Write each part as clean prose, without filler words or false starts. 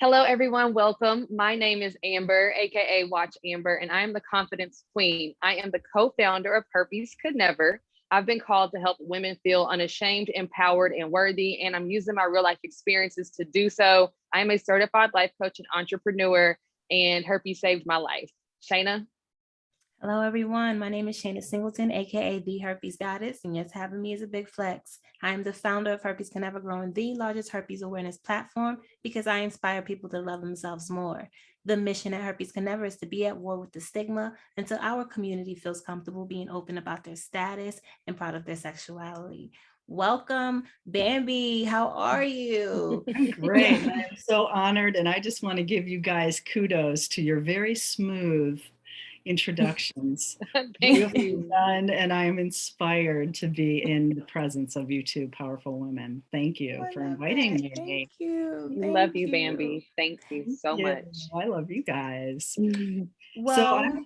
Hello, everyone. Welcome. My name is Amber, aka Watch Amber, and I am the confidence queen. I am the co founder of Herpes Could Never. I've been called to help women feel unashamed, empowered, and worthy, and I'm using my real life experiences to do so. I am a certified life coach and entrepreneur, and herpes saved my life. Shayna? Hello, everyone. My name is Shayna Singleton, aka the Herpes Goddess, and yes, having me is a big flex. I am the founder of Herpes Can Never, growing the largest herpes awareness platform because I inspire people to love themselves more. The mission at Herpes Can Never is to be at war with the stigma until our community feels comfortable being open about their status and proud of their sexuality. Welcome, Bambi. How are you? I'm great. I am so honored, and I just want to give you guys kudos to your very smooth introductions. Thank Beautifully you. done, and I am inspired to be in the presence of you two powerful women. Thank you for inviting me. Thank you. We love Thank you, you. Bambi. Thank you Thank so you. much. I love you guys. So Well,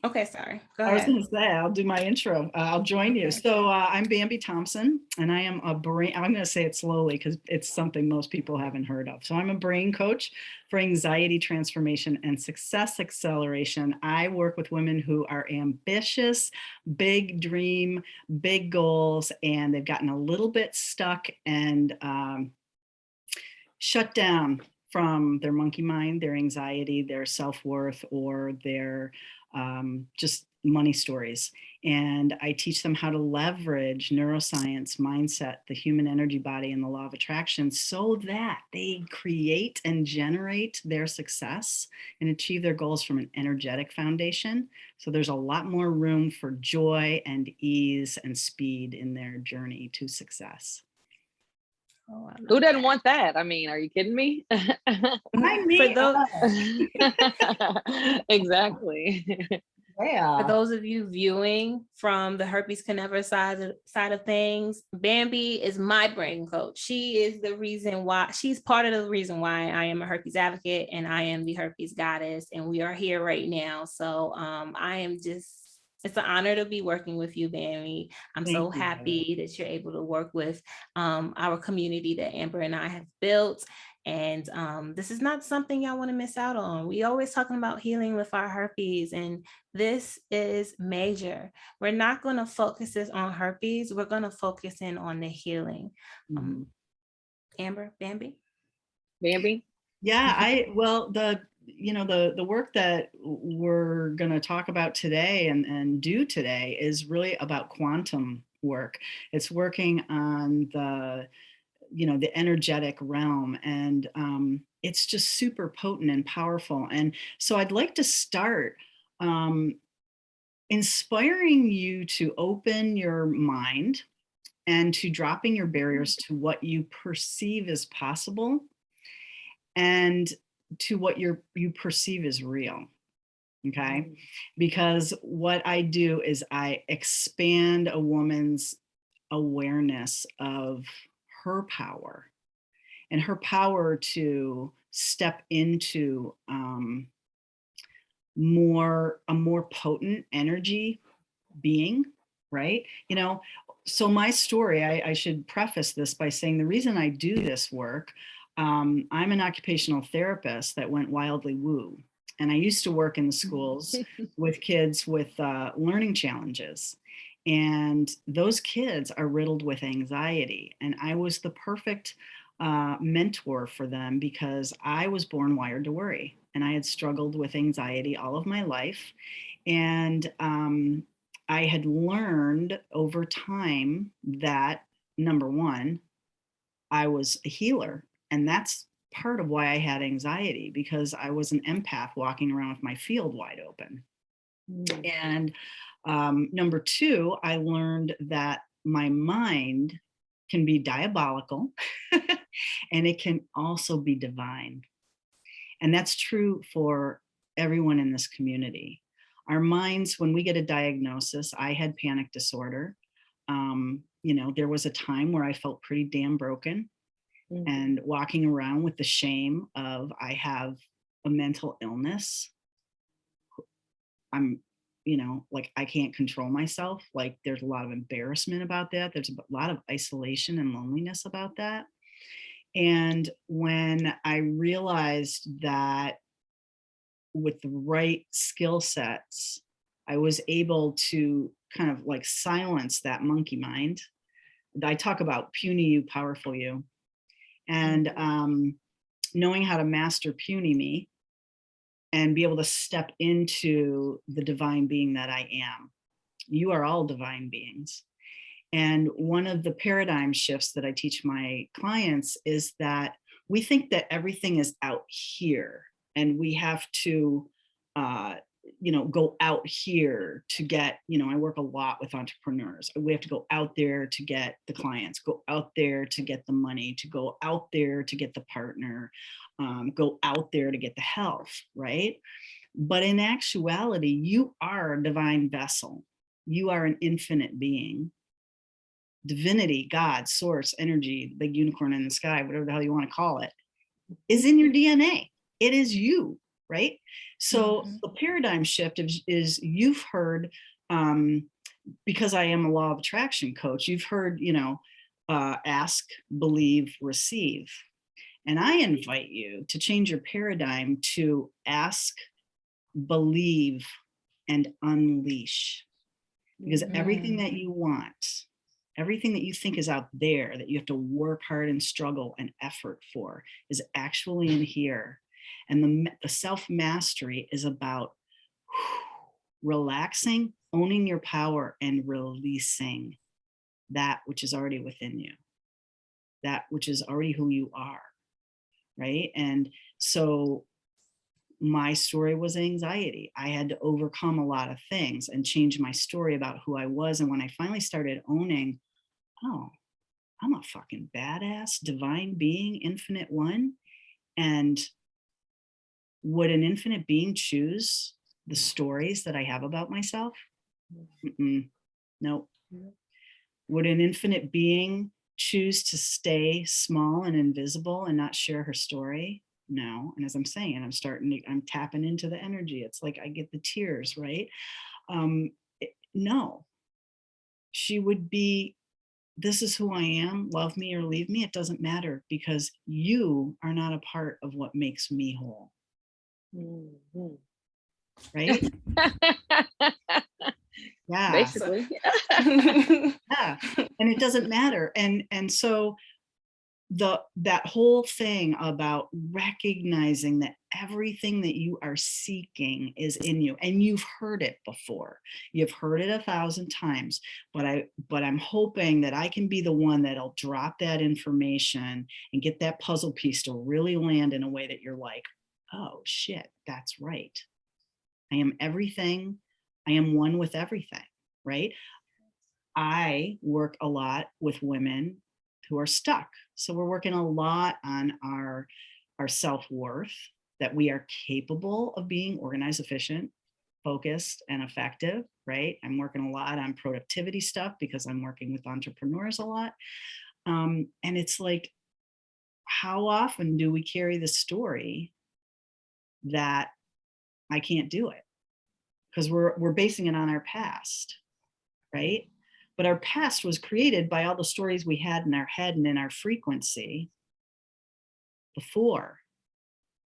okay, sorry. Go I was ahead. going to say, I'll do my intro. I'll join you. Okay. So I'm Bambi Thompson, and I am a brain, I'm going to say it slowly because it's something most people haven't heard of. So I'm a brain coach for anxiety transformation and success acceleration. I work with women who are ambitious, big dream, big goals, and they've gotten a little bit stuck and shut down from their monkey mind, their anxiety, their self-worth, or their just money stories. And I teach them how to leverage neuroscience, mindset, the human energy body, and the law of attraction so that they create and generate their success and achieve their goals from an energetic foundation. So there's a lot more room for joy and ease and speed in their journey to success. Oh, Who doesn't want that? I mean, are you kidding me? I For mean, those Exactly. for yeah. those of you viewing from the Herpes Can Never side of things, Bambi is my brain coach. She is the reason why, she's part of the reason why I am a herpes advocate and I am the herpes goddess, and we are here right now. So I am just, it's an honor to be working with you, Bambi. I'm so Thank you. happy that you're able to work with our community that Amber and I have built. And this is not something y'all want to miss out on. We always talking about healing with our herpes, and this is major. We're not going to focus this on herpes. We're going to focus in on the healing. Mhm. Amber, Bambi? Bambi? Yeah, well, the work that we're going to talk about today and do today is really about quantum work. It's working on the energetic realm, and it's just super potent and powerful. And so I'd like to start inspiring you to open your mind and to dropping your barriers to what you perceive as possible and to what you perceive as real. Okay. Because what I do is I expand a woman's awareness of her power and her power to step into a more potent energy being, right? So my story, I should preface this by saying the reason I do this work, I'm an occupational therapist that went wildly woo. And I used to work in the schools with kids with learning challenges. And those kids are riddled with anxiety. And I was the perfect mentor for them because I was born wired to worry. And I had struggled with anxiety all of my life. And I had learned over time that, number one, I was a healer. And that's part of why I had anxiety, because I was an empath walking around with my field wide open. And number two, I learned that my mind can be diabolical and it can also be divine. And that's true for everyone in this community. Our minds, when we get a diagnosis, I had panic disorder. There was a time where I felt pretty damn broken and walking around with the shame of I have a mental illness. I'm, like I can't control myself. Like there's a lot of embarrassment about that. There's a lot of isolation and loneliness about that. And when I realized that with the right skill sets, I was able to kind of like silence that monkey mind. I talk about puny you, powerful you, and knowing how to master puny me and be able to step into the divine being that I am. You are all divine beings. And one of the paradigm shifts that I teach my clients is that we think that everything is out here and we have to, go out here to get, I work a lot with entrepreneurs. We have to go out there to get the clients, go out there to get the money, to go out there to get the partner, go out there to get the health, right? But in actuality, you are a divine vessel. You are an infinite being. Divinity, God, source, energy, big unicorn in the sky, whatever the hell you want to call it, is in your DNA. It is you, right? So the paradigm shift is you've heard, because I am a law of attraction coach, you've heard, ask, believe, receive. And I invite you to change your paradigm to ask, believe, and unleash. Because everything that you want, everything that you think is out there that you have to work hard and struggle and effort for is actually in here. And the self-mastery is about relaxing, owning your power, and releasing that which is already within you, that which is already who you are, right? And so my story was anxiety. I had to overcome a lot of things and change my story about who I was. And when I finally started owning, oh, I'm a fucking badass, divine being, infinite one. And would an infinite being choose the stories that I have about myself? Nope. Would an infinite being choose to stay small and invisible and not share her story? No. And as I'm saying, I'm tapping into the energy. It's like I get the tears, right? No. She would be, this is who I am, love me or leave me. It doesn't matter because you are not a part of what makes me whole. Right? Yeah. Basically. Yeah. And it doesn't matter. And so that whole thing about recognizing that everything that you are seeking is in you, and you've heard it before, you've heard it 1,000 times, but I'm hoping that I can be the one that'll drop that information and get that puzzle piece to really land in a way that you're like, oh shit, that's right. I am everything. I am one with everything, right? I work a lot with women who are stuck. So we're working a lot on our self-worth, that we are capable of being organized, efficient, focused, and effective, right? I'm working a lot on productivity stuff because I'm working with entrepreneurs a lot. And it's like, how often do we carry the story that I can't do it? Because we're basing it on our past, right? But our past was created by all the stories we had in our head and in our frequency before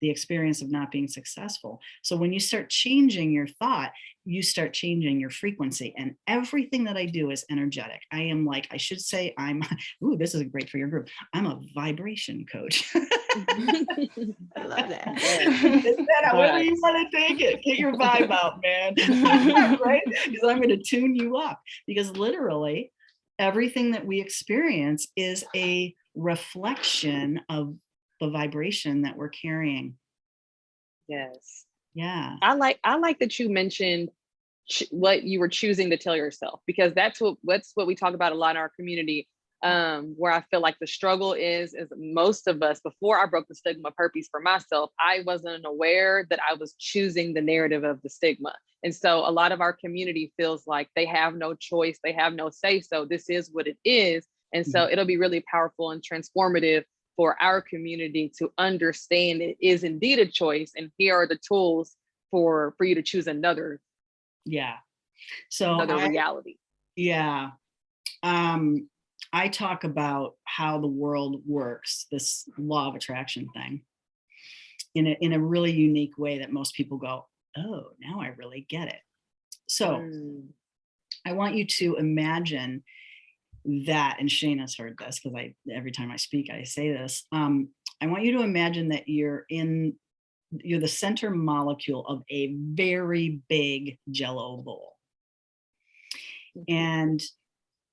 the experience of not being successful. So when you start changing your thought, you start changing your frequency, and everything that I do is energetic. I am like, I should say ooh, this is great for your group. I'm a vibration coach. I love that. Whether you want to take it, get your vibe out, man. Right? Because I'm going to tune you up, because literally everything that we experience is a reflection of the vibration that we're carrying. Yes. Yeah. I like that you mentioned what you were choosing to tell yourself, because that's what we talk about a lot in our community. Where I feel like the struggle is most of us, before I broke the stigma of herpes for myself, I wasn't aware that I was choosing the narrative of the stigma. And so a lot of our community feels like they have no choice, they have no say, so this is what it is. And so it'll be really powerful and transformative for our community to understand it is indeed a choice, and here are the tools for you to choose another reality. Yeah. I talk about how the world works, this law of attraction thing, in a really unique way that most people go, oh, now I really get it. So I want you to imagine that, and Shayna's heard this because every time I speak, I say this. I want you to imagine that you're the center molecule of a very big Jello bowl. And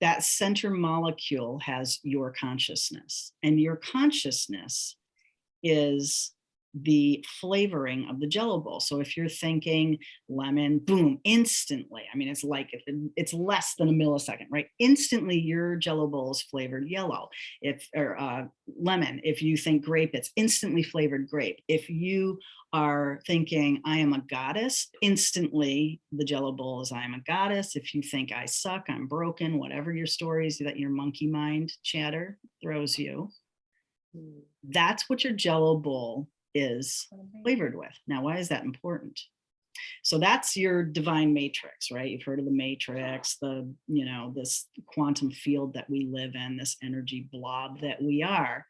that center molecule has your consciousness, and your consciousness is the flavoring of the Jello bowl. So if you're thinking lemon, boom, instantly, I mean, it's like, it's less than a millisecond, right? Instantly your Jello bowl is flavored yellow. Or lemon, if you think grape, it's instantly flavored grape. If you are thinking I am a goddess, instantly the Jello bowl is I am a goddess. If you think I suck, I'm broken, whatever your stories that your monkey mind chatter throws you, that's what your Jello bowl is flavored with. Now, why is that important? So that's your divine matrix, right? You've heard of the matrix, this quantum field that we live in, this energy blob that we are.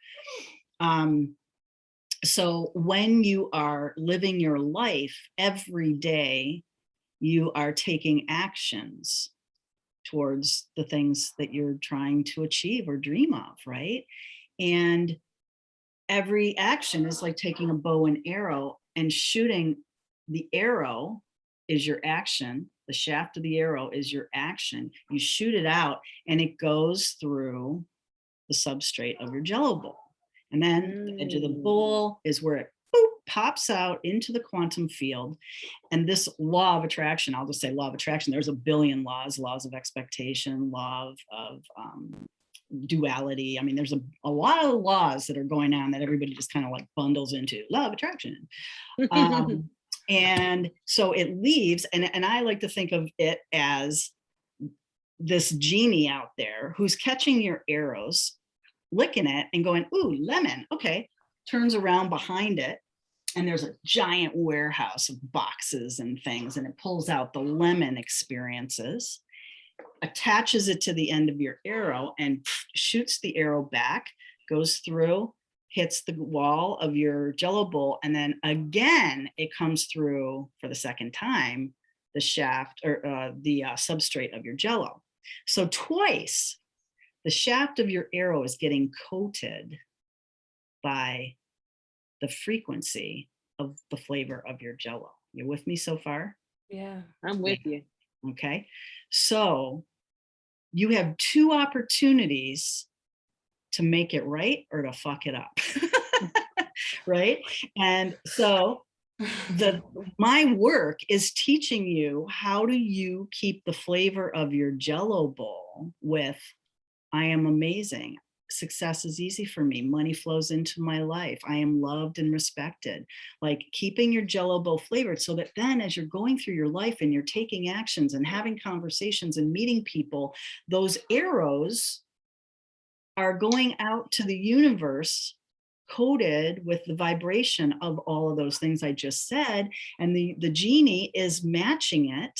So when you are living your life every day, you are taking actions towards the things that you're trying to achieve or dream of, right? And every action is like taking a bow and arrow and shooting. The arrow is your action. The shaft of the arrow is your action. You shoot it out and it goes through the substrate of your Jello bowl. And then the edge of the bowl is where it pops out into the quantum field. And this law of attraction, I'll just say law of attraction, there's a billion laws of expectation, law of duality. I mean, there's a lot of laws that are going on that everybody just kind of like bundles into law of attraction. And so it leaves, and I like to think of it as this genie out there who's catching your arrows, licking it and going, ooh, lemon, okay, turns around behind it, and there's a giant warehouse of boxes and things, and it pulls out the lemon experiences, attaches it to the end of your arrow and shoots the arrow back, goes through, hits the wall of your Jello bowl, and then again it comes through for the second time the shaft or the substrate of your Jello. So twice the shaft of your arrow is getting coated by the frequency of the flavor of your Jello. You with me so far? Yeah, I'm with you. Okay, so you have two opportunities to make it right or to fuck it up. Right? And so my work is teaching you, how do you keep the flavor of your Jello bowl with I am amazing, success is easy for me, money flows into my life, I am loved and respected. Like keeping your Jello bowl flavored, so that then as you're going through your life and you're taking actions and having conversations and meeting people, those arrows are going out to the universe coated with the vibration of all of those things I just said. And the genie is matching it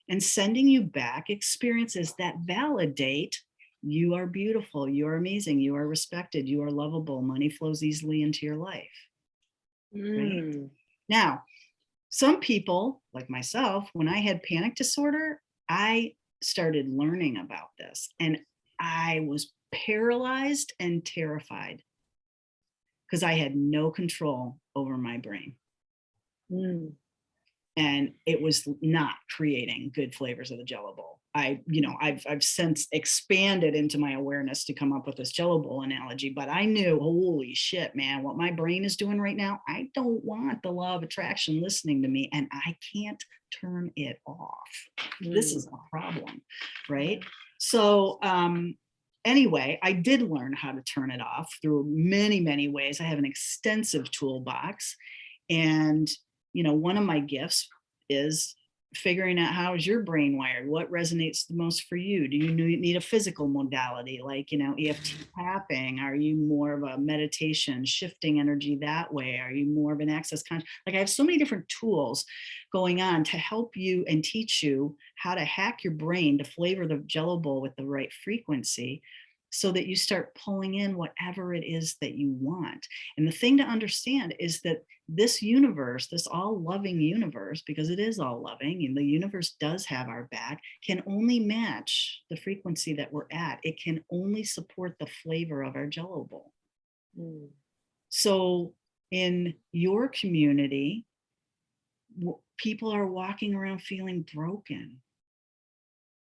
and sending you back experiences that validate you are beautiful, you are amazing, you are respected, you are lovable, money flows easily into your life. Right? Now, some people like myself, when I had panic disorder, I started learning about this and I was paralyzed and terrified because I had no control over my brain. And it was not creating good flavors of the Jello bowl. I've since expanded into my awareness to come up with this Jello bowl analogy, but I knew, holy shit, man, what my brain is doing right now, I don't want the law of attraction listening to me, and I can't turn it off. This is a problem, right? So anyway, I did learn how to turn it off through many, many ways. I have an extensive toolbox, and one of my gifts is figuring out how is your brain wired, what resonates the most for you. Do you need a physical modality like EFT tapping? Are you more of a meditation, shifting energy that way? Are you more of an access conscious? Like I have so many different tools going on to help you and teach you how to hack your brain to flavor the Jello bowl with the right frequency. so that you start pulling in whatever it is that you want. And the thing to understand is that this universe, this all loving universe, because it is all loving and the universe does have our back, can only match the frequency that we're at. It can only support the flavor of our Jello bowl. Mm. So in your community, people are walking around feeling broken.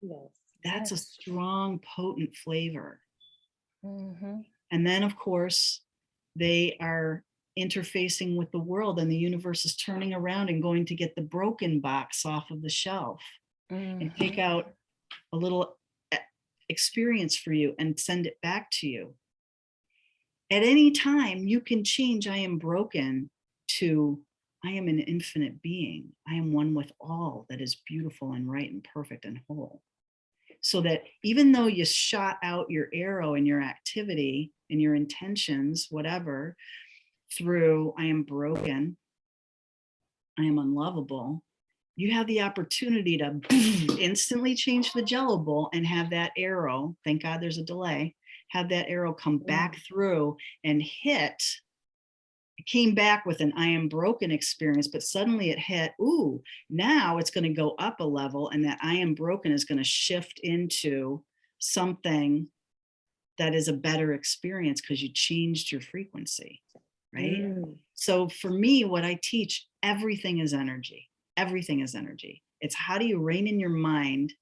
Yes. That's a Yes. strong, potent flavor. Mhm. And then, of course, they are interfacing with the world, and the universe is turning around and going to get the broken box off of the shelf and take Mhm. out a little experience for you and send it back to you. At any time, you can change I am broken to I am an infinite being. I am one with all that is beautiful and right and perfect and whole. So that even though you shot out your arrow in your activity and your intentions, whatever, through I am broken, I am unlovable, you have the opportunity to instantly change the Jello bowl and have that arrow, thank God there's a delay, have that arrow come back through and hit. It came back with an I am broken experience, but suddenly it hit, ooh, now it's going to go up a level, and that I am broken is going to shift into something that is a better experience because you changed your frequency, right? Mm. So for me, what I teach, everything is energy. Everything is energy. It's how do you rein in your mind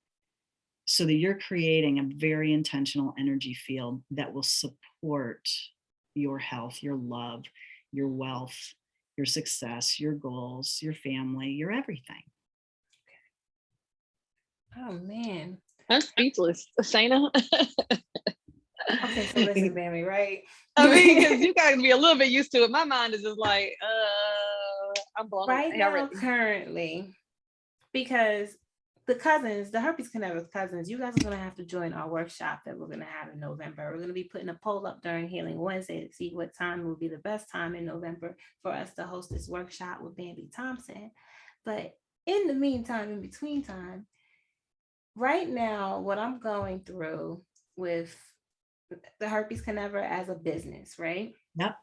so that you're creating a very intentional energy field that will support your health, your love, your wealth, your success, your goals, your family, your everything. Oh man. I'm speechless. Shayna. Okay, so listen, Bambi, right? I mean, because you got to be a little bit used to it. My mind is just like, I'm blown Right away now, already. currently, because the cousins, the Herpes Canaver's cousins, you guys are going to have to join our workshop that we're going to have in November. We're going to be putting a poll up during Healing Wednesday to see what time will be the best time in November for us to host this workshop with Bambi Thompson. But in the meantime, in between time, right now, what I'm going through with the Herpes Canaver as a business, right? Yep.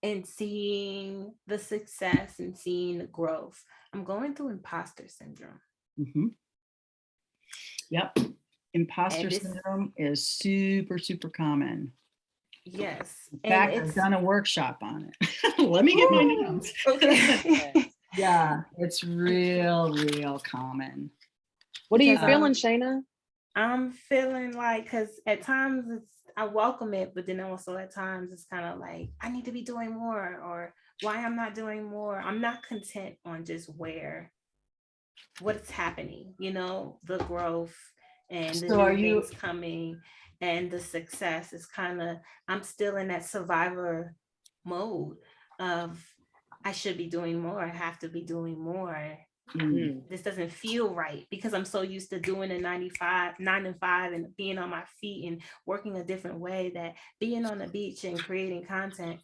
And seeing the success and seeing the growth, I'm going through imposter syndrome. Mm-hmm. Yep. Impostor This, syndrome is super, super common. yes. In And fact, I've it's, done a workshop on it. Let me get my notes. okay. Yeah, it's real common. What are you Because feeling, Shayna? I'm feeling like, because at times it's, I welcome it, but then also at times it's kind of like, I need to be doing more, or why I'm not doing more. I'm not content on just what's happening, the growth and the So are new you, things coming and the success is kind of, I'm still in that survivor mode of I should be doing more. I have to be doing more. This doesn't feel right because I'm so used to doing a 9 to 5 and being on my feet and working a different way, that being on the beach and creating content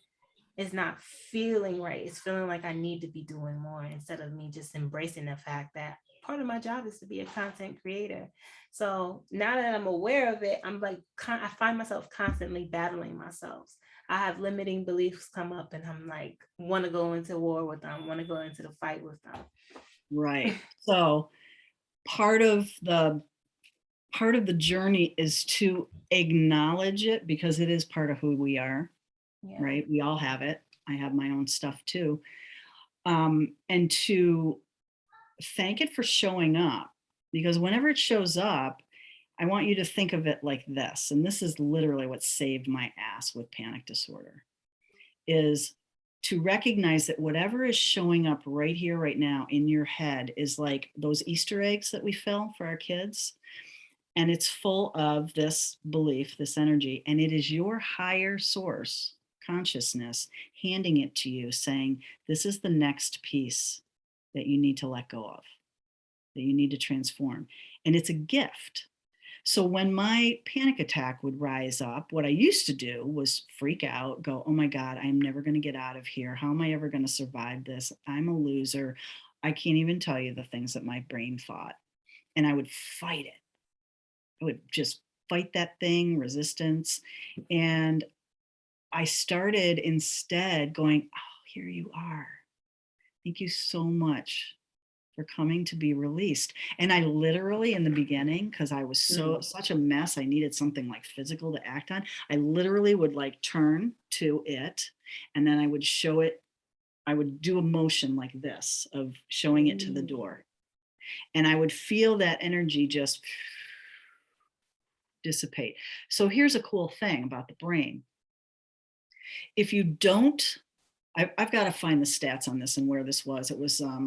is not feeling right. It's feeling like I need to be doing more instead of me just embracing the fact that part of my job is to be a content creator. So now that I'm aware of it, I'm like, I find myself constantly battling myself. I have limiting beliefs come up and I'm like, want to go into war with them, want to go into the fight with them. right. So part of the journey is to acknowledge it, because it is part of who we are. Yeah. Right? We all have it. I have my own stuff too. And to thank it for showing up, because whenever it shows up, I want you to think of it like this. And this is literally what saved my ass with panic disorder, is to recognize that whatever is showing up right here, right now in your head is like those Easter eggs that we fill for our kids. And it's full of this belief, this energy, and it is your higher source consciousness handing it to you, saying, this is the next piece that you need to let go of, that you need to transform. And it's a gift. So when my panic attack would rise up, what I used to do was freak out, go, oh my God, I'm never going to get out of here. How am I ever going to survive this? I'm a loser. I can't even tell you the things that my brain thought. And I would fight it. I would just fight that thing, resistance. And I started instead going, oh, here you are. Thank you so much for coming to be released. And I literally, in the beginning, because I was such a mess, I needed something like physical to act on. I literally would like turn to it, and then I would show it. I would do a motion like this of showing it to the door. And I would feel that energy just dissipate. So here's a cool thing about the brain. If you don't, I've got to find the stats on this and where this was. It was a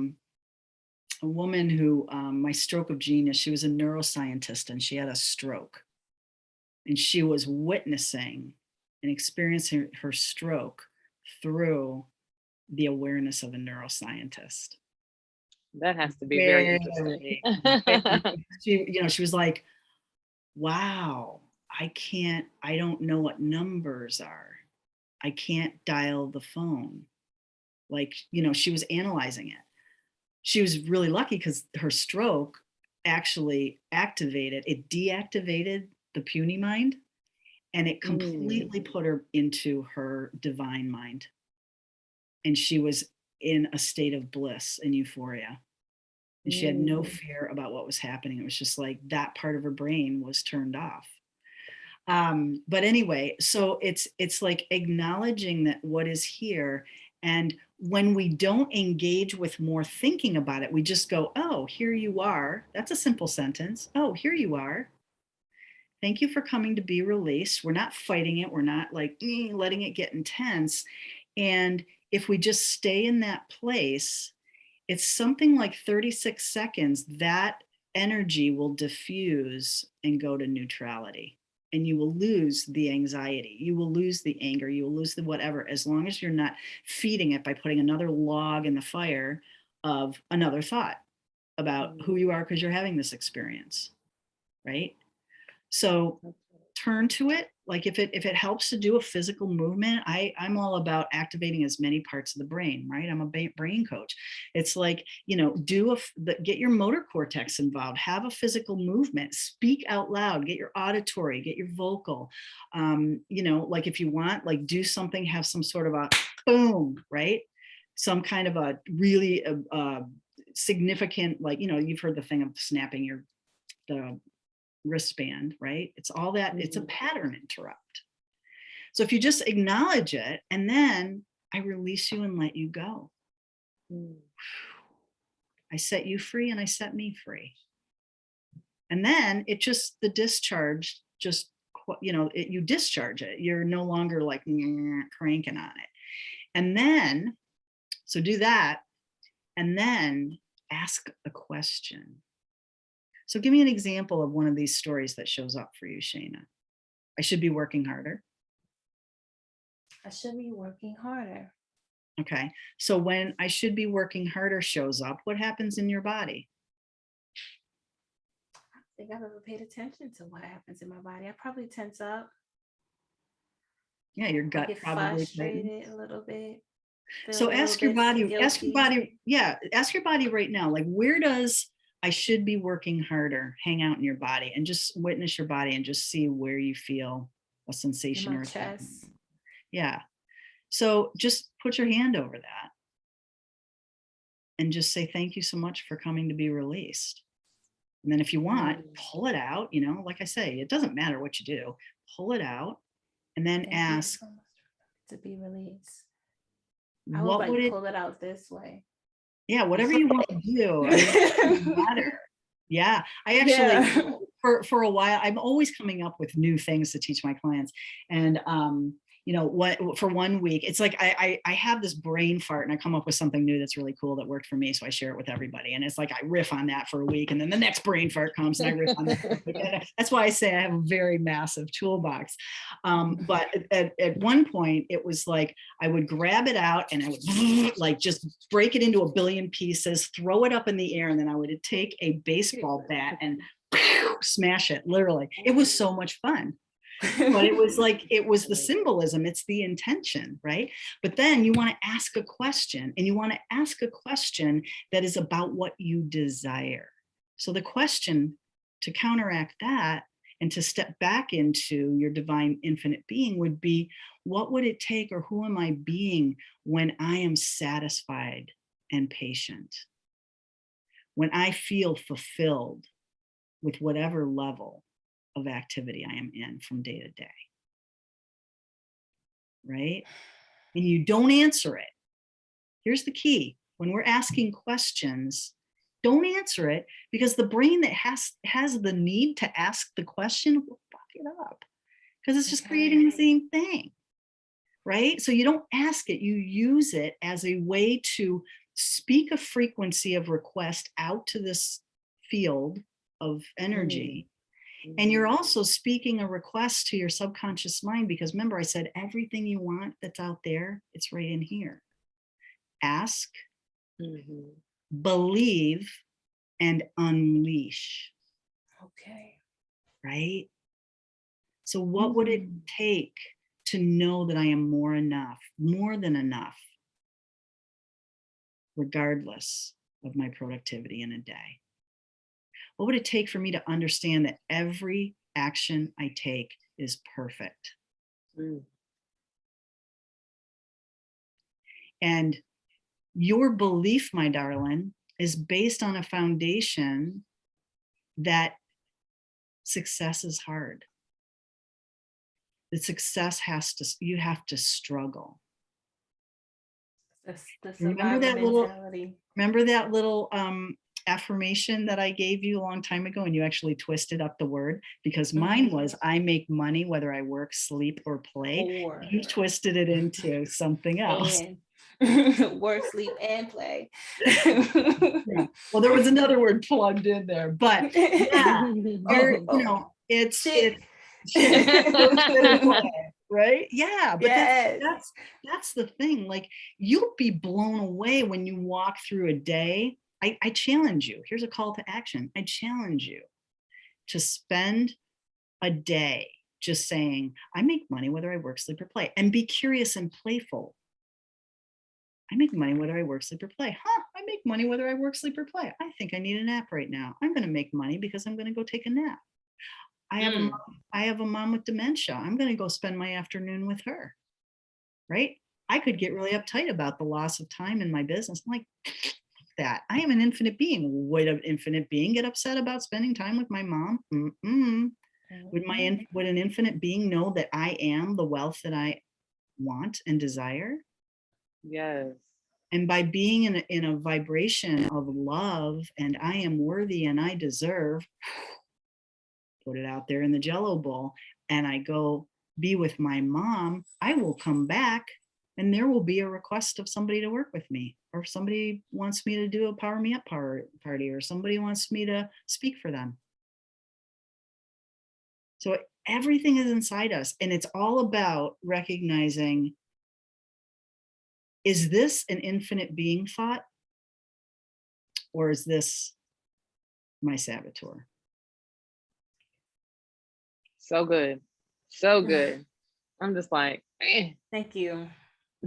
woman who, my stroke of genius, she was a neuroscientist and she had a stroke. And she was witnessing and experiencing her stroke through the awareness of a neuroscientist. That has to be very interesting. She was like, wow, I don't know what numbers are. I can't dial the phone. Like, she was analyzing it. She was really lucky because her stroke actually deactivated the puny mind, and it completely put her into her divine mind. And she was in a state of bliss and euphoria. And she had no fear about what was happening. It was just like that part of her brain was turned off. But anyway, so it's like acknowledging that what is here. And when we don't engage with more thinking about it, we just go, oh, here you are. That's a simple sentence. Oh, here you are. Thank you for coming to be released. We're not fighting it. We're not like letting it get intense. And if we just stay in that place, it's something like 36 seconds, that energy will diffuse and go to neutrality. And you will lose the anxiety, you will lose the anger, you will lose the whatever, as long as you're not feeding it by putting another log in the fire of another thought about who you are because you're having this experience, right? So turn to it. Like if it helps to do a physical movement, I'm all about activating as many parts of the brain, right? I'm a brain coach. It's like, get your motor cortex involved, have a physical movement, speak out loud, get your auditory, get your vocal, like if you want, like do something, have some sort of a boom, right? Some kind of a really significant, like, you've heard the thing of snapping the wristband, right? It's all that, it's a pattern interrupt. So if you just acknowledge it, and then I release you and let you go. I set you free and I set me free. And then the discharge, just, you discharge it. You're no longer like cranking on it. And then, so do that, and then ask a question. So give me an example of one of these stories that shows up for you, Shayna. I should be working harder. I should be working harder. Okay. So when I should be working harder shows up, what happens in your body? I think I've ever paid attention to what happens in my body. I probably tense up. Yeah, your gut get probably frustrated a little bit. So ask your body right now, like, where does I should be working harder hang out in your body, and just witness your body and just see where you feel a sensation in my or chest. Yeah. So just put your hand over that and just say, thank you so much for coming to be released. And then if you want, pull it out, like I say, it doesn't matter what you do, pull it out and then ask so to be released. What would it pull it out this way? Yeah, whatever you want to do. It doesn't matter. Yeah, I actually, for a while, I'm always coming up with new things to teach my clients. And, for 1 week, it's like I have this brain fart and I come up with something new that's really cool that worked for me. So I share it with everybody. And it's like I riff on that for a week, and then the next brain fart comes and I riff on that. That's why I say I have a very massive toolbox. But at one point, it was like I would grab it out and I would like just break it into a billion pieces, throw it up in the air, and then I would take a baseball bat and smash it, literally. It was so much fun. But it was the symbolism, it's the intention, right? But then you want to ask a question, and you want to ask a question that is about what you desire. So the question to counteract that and to step back into your divine infinite being would be, what would it take, or who am I being when I am satisfied and patient? When I feel fulfilled with whatever level of activity I am in from day to day, right? And you don't answer it. Here's the key. When we're asking questions, don't answer it, because the brain that has the need to ask the question will fuck it up, because it's just creating the same thing, right? So you don't ask it, you use it as a way to speak a frequency of request out to this field of energy. And you're also speaking a request to your subconscious mind, because remember I said everything you want that's out there, it's right in here. Ask, believe, and unleash. Okay. Right? So what would it take to know that I am more than enough, regardless of my productivity in a day? What would it take for me to understand that every action I take is perfect? And your belief, my darling, is based on a foundation that success is hard. That success you have to struggle. Remember that little affirmation that I gave you a long time ago, and you actually twisted up the word, because mine was, I make money whether I work, sleep, or play. You twisted it into something else. Work, sleep, and play. Yeah. Well, there was another word plugged in there, but yeah, it's shit and play, right? Yeah, but that's the thing. Like, you'll be blown away when you walk through a day. I challenge you. Here's a call to action. I challenge you to spend a day just saying, I make money whether I work, sleep, or play, and be curious and playful. I make money whether I work, sleep, or play. I make money whether I work, sleep, or play. I think I need a nap right now. I'm going to make money because I'm going to go take a nap. I have a mom with dementia. I'm going to go spend my afternoon with her, right? I could get really uptight about the loss of time in my business. I'm like, that. I am an infinite being. Would an infinite being get upset about spending time with my mom? Would an infinite being know that I am the wealth that I want and desire? Yes. And by being in a vibration of love, and I am worthy and I deserve, put it out there in the Jello bowl, and I go be with my mom, I will come back and there will be a request of somebody to work with me, or if somebody wants me to do a Power Me Up party, or somebody wants me to speak for them. So everything is inside us, and it's all about recognizing, is this an infinite being thought, or is this my saboteur? So good. So good. I'm just like, Thank you.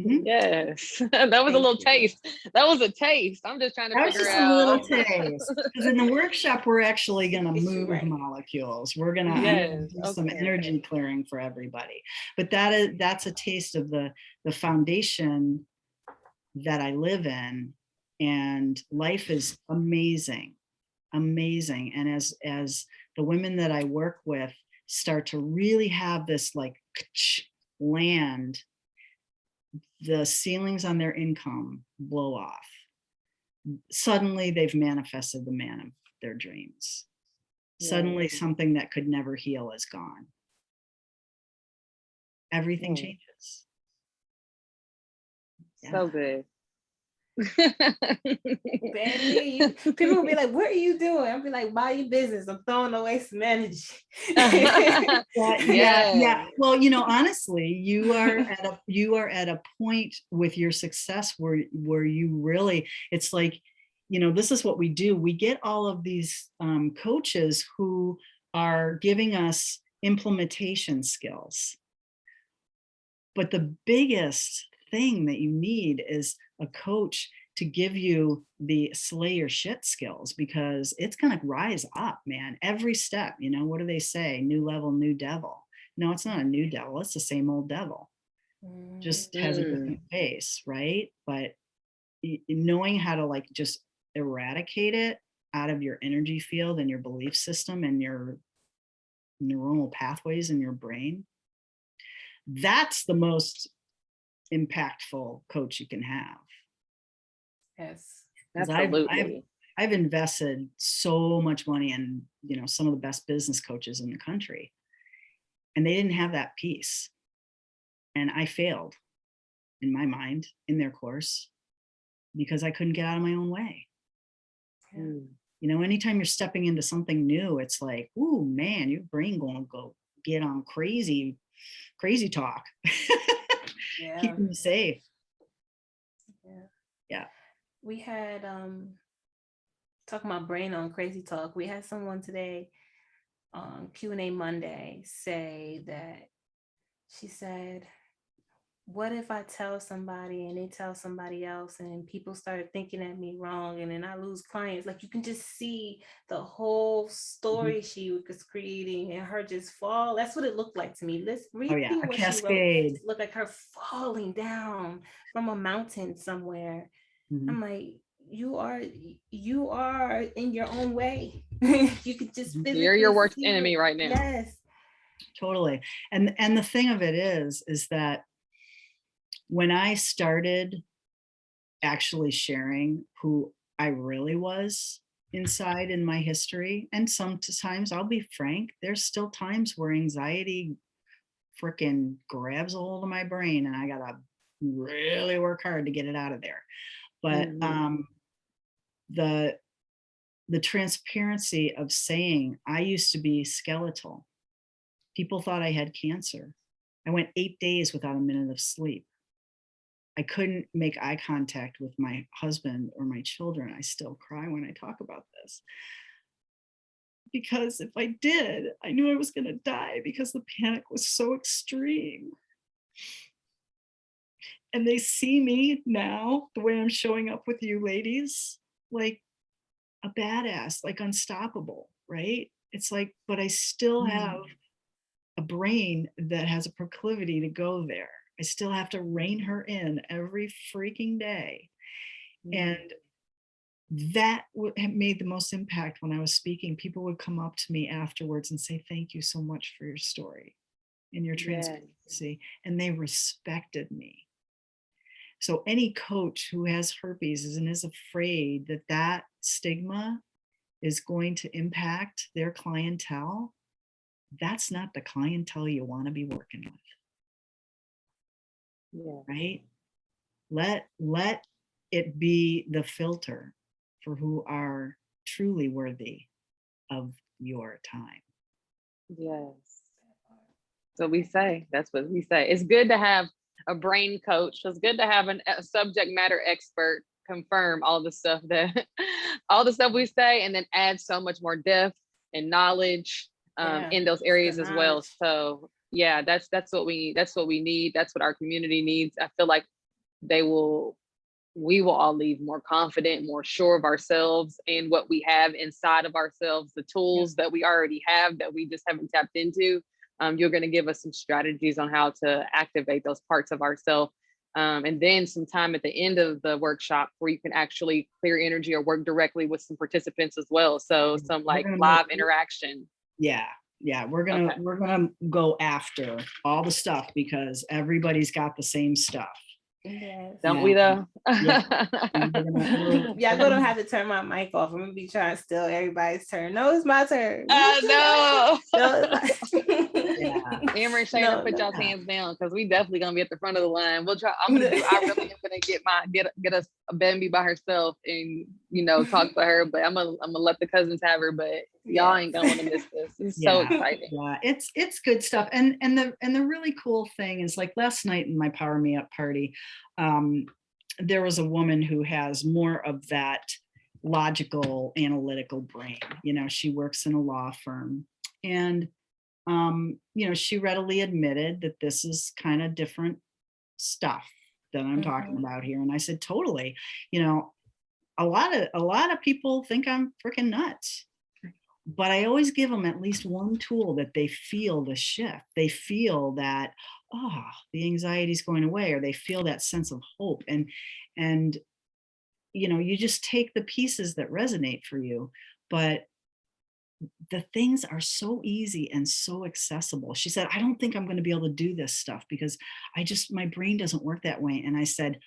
Yes. That was a little taste. That was a taste. I'm just trying to figure out. A little taste. Because in the workshop, we're actually going to move molecules. We're going to do some energy clearing for everybody. But that's a taste of the foundation that I live in. And life is amazing, amazing. And as the women that I work with start to really have this like land, the ceilings on their income blow off. Suddenly they've manifested the man of their dreams. Suddenly something that could never heal is gone. Everything changes. So good. Bambi, people will be like, what are you doing? I'll be like, mind your business. I'm throwing away some energy. Yeah. Well, honestly, you are at a point with your success where you really, it's like, this is what we do. We get all of these coaches who are giving us implementation skills. But the biggest thing that you need is a coach to give you the slay your shit skills, because it's going to rise up, man. Every step, you know, what do they say? New level, new devil. No, it's not a new devil. It's the same old devil, just has a different face, right? But knowing how to like just eradicate it out of your energy field and your belief system and your neuronal pathways in your brain, that's the most impactful coach you can have. Yes. 'Cause Absolutely. I've invested so much money in, you know, some of the best business coaches in the country, and they didn't have that piece. And I failed in my mind in their course because I couldn't get out of my own way. Yeah. You know, anytime you're stepping into something new, it's like, ooh, man, your brain gonna go get on crazy talk. Yeah. Keeping you safe. Yeah. Yeah. We had talking about brain on crazy talk. We had someone today on Q&A Monday say that she said, what if I tell somebody and they tell somebody else and people started thinking at me wrong and then I lose clients? Like you can just see the whole story she was creating and her just fall. That's what it looked like to me. Let's read A what cascade. she wrote. It looked like her falling down from a mountain somewhere. I'm like, you are in your own way. You could just physically You're your worst see enemy right now. Yes. Totally. And the thing of it is that when I started actually sharing who I really was inside in my history, and sometimes I'll be frank, there's still times where anxiety freaking grabs a hold of my brain and I gotta really work hard to get it out of there. But the transparency of saying I used to be skeletal. People thought I had cancer. I went 8 days without a minute of sleep. I couldn't make eye contact with my husband or my children. I still cry when I talk about this. Because if I did, I knew I was going to die because the panic was so extreme. And they see me now, the way I'm showing up with you ladies, like a badass, like unstoppable, right? It's like, but I still have a brain that has a proclivity to go there. I still have to rein her in every freaking day. And that made the most impact when I was speaking. People would come up to me afterwards and say, thank you so much for your story and your transparency. And they respected me. So any coach who has herpes and is afraid that that stigma is going to impact their clientele, that's not the clientele you want to be working with. Right? Let it be the filter for who are truly worthy of your time. Yes. So we say, that's what we say. It's good to have a brain coach. It's good to have a subject matter expert confirm all the stuff we say, and then add so much more depth and knowledge in those areas as well. So yeah, that's what we need. That's what we need. That's what our community needs. I feel like we will all leave more confident, more sure of ourselves and what we have inside of ourselves, the tools that we already have that we just haven't tapped into. You're going to give us some strategies on how to activate those parts of ourselves. And then some time at the end of the workshop where you can actually clear energy or work directly with some participants as well. So some like live interaction. Yeah. We're gonna go after all the stuff because everybody's got the same stuff. Yes. Don't we though? Y'all gonna have to turn my mic off. I'm gonna be trying to steal everybody's turn. No, it's my turn. No. Amber and Shayna, put y'all's hands down because we definitely gonna be at the front of the line. We'll try. I really am gonna get us a Bambi by herself and talk to her. But I'm gonna let the cousins have her. But y'all ain't gonna want to miss this. It's so exciting. Yeah, it's good stuff. And the really cool thing is, like last night in my Power Me Up party, there was a woman who has more of that logical, analytical brain. She works in a law firm, and she readily admitted that this is kind of different stuff that I'm talking about here? And I said, totally. You know, a lot of people think I'm freaking nuts, but I always give them at least one tool that they feel the shift. They feel that, oh, the anxiety is going away, or they feel that sense of hope. And you know, you just take the pieces that resonate for you. But the things are so easy and so accessible. She said, I don't think I'm going to be able to do this stuff because my brain doesn't work that way. And I said,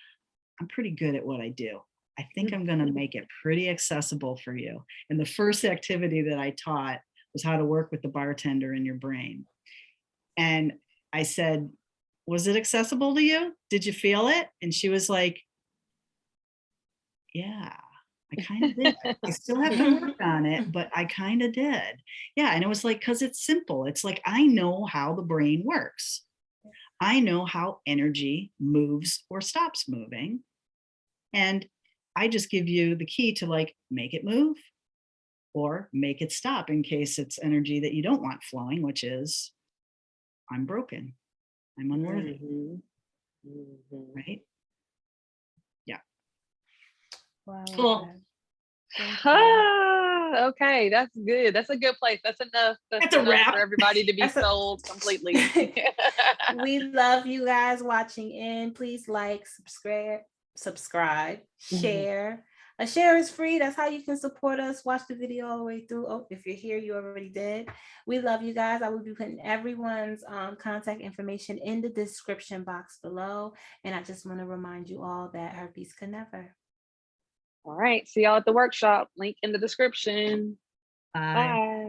I'm pretty good at what I do. I think I'm going to make it pretty accessible for you. And the first activity that I taught was how to work with the bartender in your brain. And I said, was it accessible to you? Did you feel it? And she was like, yeah, I kind of did. I still have to work on it, but I kind of did. Yeah. And it was like, because it's simple. It's like, I know how the brain works. I know how energy moves or stops moving. And I just give you the key to like make it move or make it stop in case it's energy that you don't want flowing, which is I'm broken. I'm unworthy. Right? Yeah. Wow. Cool. Okay, that's good. That's a good place. That's enough. That's a enough wrap. for everybody to be sold completely. We love you guys watching in. Please like, subscribe, share. A share is free. That's how you can support us. Watch the video all the way through. Oh, if you're here, you already did. We love you guys. I will be putting everyone's contact information in the description box below. And I just want to remind you all that herpes could never. All right. See y'all at the workshop. Link in the description. Bye. Bye.